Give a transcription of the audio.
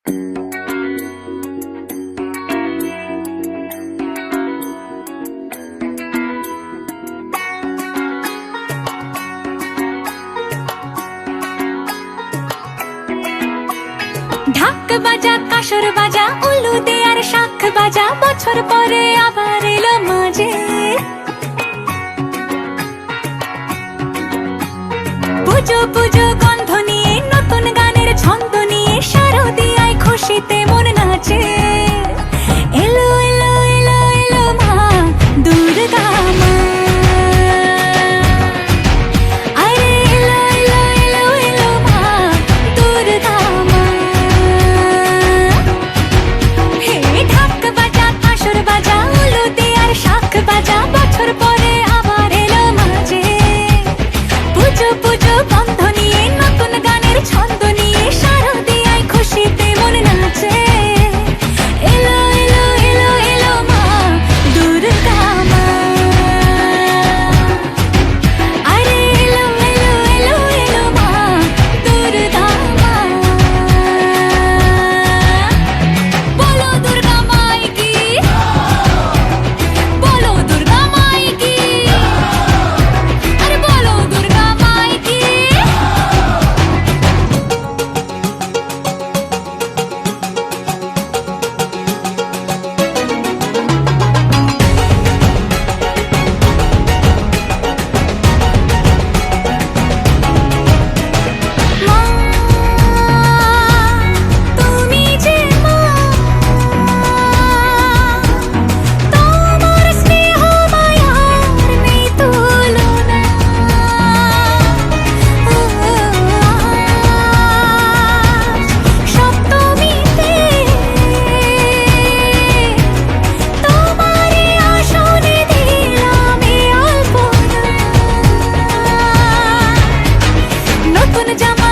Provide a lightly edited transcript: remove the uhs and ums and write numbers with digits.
ঢাক বাজা কাসর বাজা উলু দে আর শাখ বাজা, বছর পরে আবার এলো মাঝে। পুজো পুজো গন্ধ নিয়ে নতুন গানের ছন্দ নিয়ে শারদিয়ায় খুশিতে মন নাচে। এলো এলো এলো এলো মা দুর্গা মা, আরে এলো এলো এলো এলো মা দুর্গা মা। হে ঢাক বাজা কাসর বাজা উলু দে আর শাখ বাজা, বছর পরে আবার এলো মাঝে। পুজো পুজো গন্ধ নিয়ে নতুন গানের ছন্দ নিয়ে শারদিয়ায় খুশিতে মন নাচে। এলো এলো এলো এলো মা দুর্গা মা, আরে এলো এলো এলো এলো মা দুর্গা মা। বলো দুর্গা মাই কি, বলো দুর্গা মাই কি, আরে বলো দুর্গা মাই কি। মা তুমি যে মা, তোমার স্নেহ মায়ার নেই তুলনা। সপ্তমীতে তোমারে আসনে দিলাম এ আলপনা। নতুন জামা